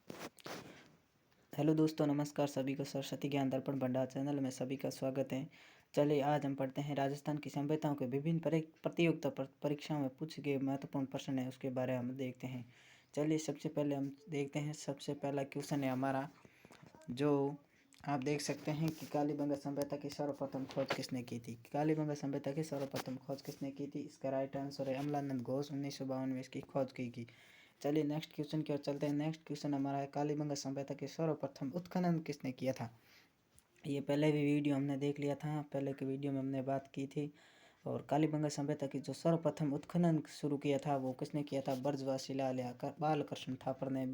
Hello दोस्तों, नमस्कार सभी को सरस्वती ज्ञान दर्पण भंडार चैनल में सभी का स्वागत है। चलिए आज हम पढ़ते हैं राजस्थान की सभ्यताओं के विभिन्न प्रतियोगिता परीक्षाओं में पूछे गए महत्वपूर्ण प्रश्न है उसके बारे में हम देखते हैं। चलिए सबसे पहले हम देखते हैं। सबसे पहला क्वेश्चन है हमारा, जो आप देख सकते हैं कि कालीबंगा सभ्यता की सर्वप्रथम खोज किसने की थी। कालीबंगा सभ्यता की सर्वप्रथम खोज किसने की थी? इसका राइट आंसर है अमलानंद घोष। 1952 में इसकी खोज की। चलिए नेक्स्ट क्वेश्चन की ओर चलते हैं। नेक्स्ट क्वेश्चन हमारा है, कालीबंगा सभ्यता के सर्वप्रथम उत्खनन किसने किया था? ये पहले भी वीडियो हमने देख लिया था, पहले के वीडियो में हमने बात की थी। और कालीबंगा सभ्यता की जो सर्वप्रथम उत्खनन शुरू किया था वो किसने किया था? ब्रजवासी लाल या बालकृष्ण थापर ने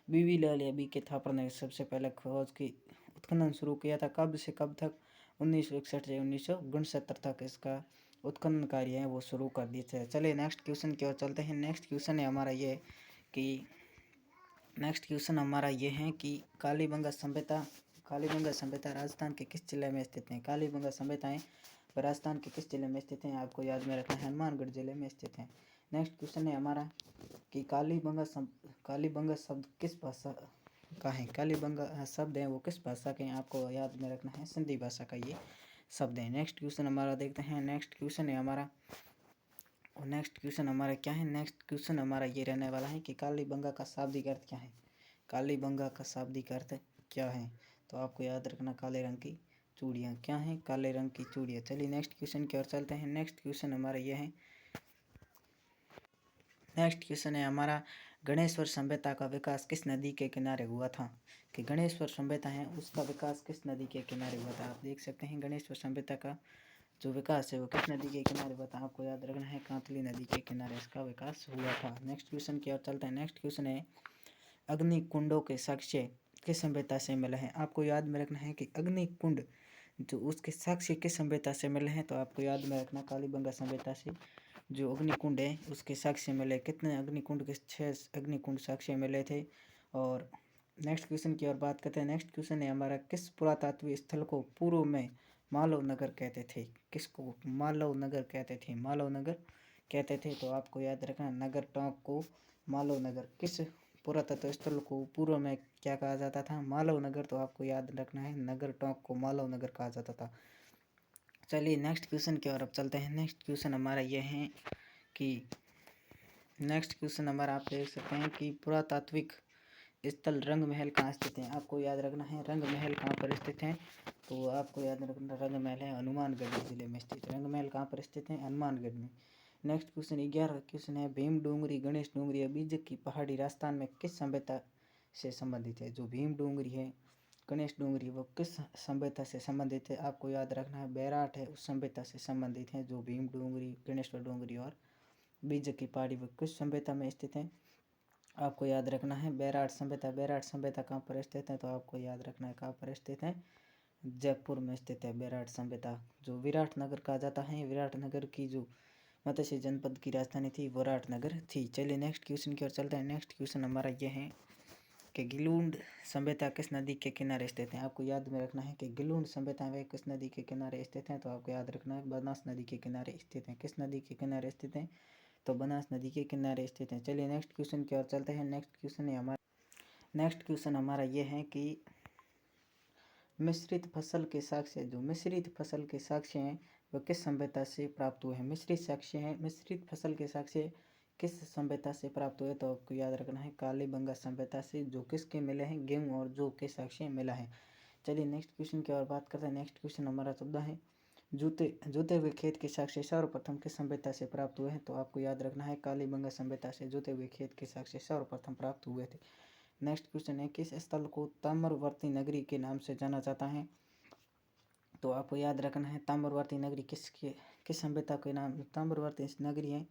बीवी लाल या बी के थापर ने सबसे पहले खोज की उत्खनन शुरू किया था। कब से कब तक? 1961 से 1969 तक इसका उत्खनन कार्य है वो शुरू कर दिए थे। चलिए नेक्स्ट क्वेश्चन की ओर चलते हैं। नेक्स्ट क्वेश्चन है हमारा ये कि कालीबंगा सभ्यता राजस्थान के किस जिले में स्थित है? कालीबंगा सभ्यताएं राजस्थान के किस जिले में स्थित हैं? आपको याद में रखना है, हनुमानगढ़ जिले में स्थित है। नेक्स्ट क्वेश्चन है हमारा कि कालीबंगा शब्द किस भाषा का है? कालीबंगा शब्द है वो किस भाषा के हैं? आपको याद में रखना है, सिंधी भाषा का ये शब्द है। नेक्स्ट क्वेश्चन हमारा देखते हैं। नेक्स्ट क्वेश्चन क्या है? नेक्स्ट क्वेश्चन हमारा ये रहने वाला है कि कालीबंगा का शाब्दिक अर्थ क्या है? कालीबंगा का शाब्दिक अर्थ क्या है? तो आपको याद रखना, काले रंग की चूड़ियाँ। क्या है? काले रंग की चूड़ियाँ। चलिए नेक्स्ट क्वेश्चन की ओर चलते हैं। नेक्स्ट क्वेश्चन हमारा गणेश्वर सभ्यता का विकास किस नदी के किनारे हुआ था? कि गणेश्वर सभ्यता है उसका विकास किस नदी के किनारे हुआ था? आप देख सकते हैं गणेश्वर सभ्यता का जो विकास है वो किस नदी के किनारे हुआ था? आपको याद रखना है, कांतली नदी के किनारे इसका विकास हुआ था। नेक्स्ट क्वेश्चन की ओर चलते हैं। नेक्स्ट क्वेश्चन है, अग्निकुंडों के साक्ष्य किस सभ्यता से मिले हैं? आपको याद में रखना है कि अग्निकुंड जो उसके साक्ष्य किस सभ्यता से मिले हैं? तो आपको याद में रखना, कालीबंगा सभ्यता से जो अग्निकुंड है उसके साक्ष्य मिले। कितने अग्निकुंड के? 6 अग्निकुंड साक्ष्य मिले थे। और नेक्स्ट क्वेश्चन की ओर बात करते हैं। नेक्स्ट क्वेश्चन है हमारा, किस पुरातात्विक स्थल को पूर्व में मालव नगर कहते थे? किसको मालव नगर कहते थे? मालव नगर कहते थे। तो आपको याद रखना, नगर टोंक को मालव नगर। किस पुरातत्व स्थल को पूर्व में क्या कहा जाता था? मालव नगर। तो आपको याद रखना है, नगर टोंक को मालव नगर कहा जाता था। चलिए नेक्स्ट क्वेश्चन की ओर अब चलते हैं। नेक्स्ट क्वेश्चन हमारा यह है कि आप देख सकते हैं कि पुरातात्विक स्थल रंग महल कहाँ स्थित है? आपको याद रखना है, रंग महल कहाँ पर स्थित है? तो आपको याद रखना, रंग महल है हनुमानगढ़ जिले में स्थित। रंग महल कहाँ पर स्थित है? हनुमानगढ़ में। नेक्स्ट क्वेश्चन 11 क्वेश्चन है, भीम डोंगरी, गणेश डोंगरी या बीजक की पहाड़ी राजस्थान में किस सभ्यता से संबंधित है? जो भीम डोंगरी है, गणेश डोंगरी, वो किस सभ्यता से संबंधित है? आपको याद रखना है, बैराट है उस सभ्यता से संबंधित है। जो भीम डोंगरी, गणेश्वर डोंगरी और बीजक की पहाड़ी वो किस सभ्यता में स्थित है? आपको याद रखना है, बैराट सभ्यता। बैराट सभ्यता कहाँ पर स्थित है? तो आपको याद रखना है, कहाँ पर स्थित है? जयपुर में स्थित है बैराट सभ्यता। जो विराट नगर कहा जाता है, विराट नगर की जो मत्स्य जनपद की राजधानी थी विराट नगर थी। चलिए नेक्स्ट क्वेश्चन की ओर चलते हैं। नेक्स्ट क्वेश्चन हमारा यह है कि गिलूंड सभ्यता किस नदी के किनारे स्थित है? आपको याद में रखना है कि गिलूंड सभ्यता वे किस नदी के किनारे स्थित हैं? तो आपको याद रखना है, बनास नदी के किनारे स्थित है। किस नदी के किनारे स्थित है? तो बनास नदी के किनारे स्थित है। चलिए नेक्स्ट क्वेश्चन की ओर चलते हैं। नेक्स्ट क्वेश्चन हमारा ये है कि मिश्रित फसल के साक्ष्य, जो मिश्रित फसल के साक्ष्य हैं वो किस सभ्यता से प्राप्त हुए हैं? मिश्रित फसल के साक्ष्य किस सभ्यता से प्राप्त हुए? तो आपको याद रखना है, कालीबंगा सभ्यता से। जो किसके मिले हैं? गेहूं और जौ के साक्ष्य मिला है। चलिए नेक्स्ट क्वेश्चन की ओर बात करते हैं। नेक्स्ट क्वेश्चन हमारा 14 है, जोते हुए खेत के साक्ष्य सर्वप्रथम किस सभ्यता से प्राप्त हुए हैं? तो आपको याद रखना है, कालीबंगा सभ्यता से जोते हुए खेत के साक्ष्य सर्वप्रथम प्राप्त हुए थे। नेक्स्ट क्वेश्चन है, किस स्थल को ताम्रवर्ती नगरी के नाम से जाना जाता है? तो आपको याद रखना है, ताम्रवर्ती नगरी किस सभ्यता के नाम ताम्रवर्ती नगरी है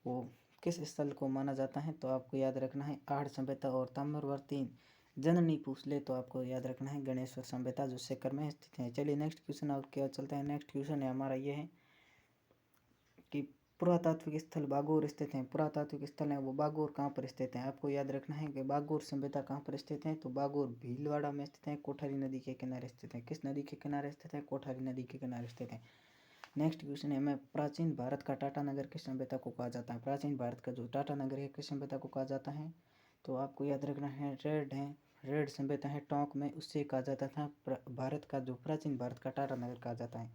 वो किस स्थल को माना जाता है? तो आपको याद रखना है, आढ़ सभ्यता। और ताम्रवर्ती जननी पूछ ले तो आपको याद रखना है, गणेश्वर सभ्यता जो सीकर में स्थित है। चलिए नेक्स्ट क्वेश्चन और क्या चलते हैं। नेक्स्ट क्वेश्चन है हमारा ये है कि पुरातात्विक स्थल बागोर स्थित हैं। पुरातात्विक स्थल है वो बागोर कहाँ पर स्थित है? आपको याद रखना है कि बागोर सभ्यता कहाँ पर स्थित है? तो बागोर भीलवाड़ा में स्थित है, कोठारी नदी के किनारे स्थित है। किस नदी के किनारे स्थित है? कोठारी नदी के किनारे स्थित है। नेक्स्ट क्वेश्चन है, मैं प्राचीन भारत का टाटा नगर किस सभ्यता को कहा जाता है? प्राचीन भारत का जो टाटा नगर है किस सभ्यता को कहा जाता है? तो आपको याद रखना है रेड सभ्यता है टोंक में, उससे कहा जाता था भारत का जो प्राचीन भारत का टाटा नगर कहा जाता है।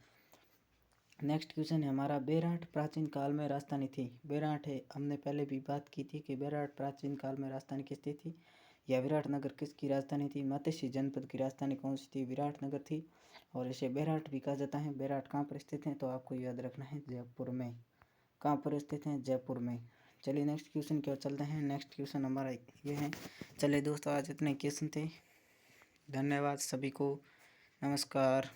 नेक्स्ट क्वेश्चन है हमारा, बेरहाट प्राचीन काल में राजधानी थी। बेरहाट है, हमने पहले भी बात की थी कि बेरहाट प्राचीन काल में राजधानी किसकी थी, या विराटनगर किसकी राजधानी थी। मत्स्य जनपद की राजधानी कौन सी थी, विराटनगर थी। और इसे बेरहाट भी कहा जाता है। बेरहाट कहाँ पर स्थित है, तो आपको याद रखना है जयपुर में। कहाँ पर स्थित है, जयपुर में। चलिए नेक्स्ट क्वेश्चन की ओर चलते हैं। नेक्स्ट क्वेश्चन हमारा ये है। चलिए दोस्तों, आज इतने क्वेश्चन थे। धन्यवाद सभी को, नमस्कार।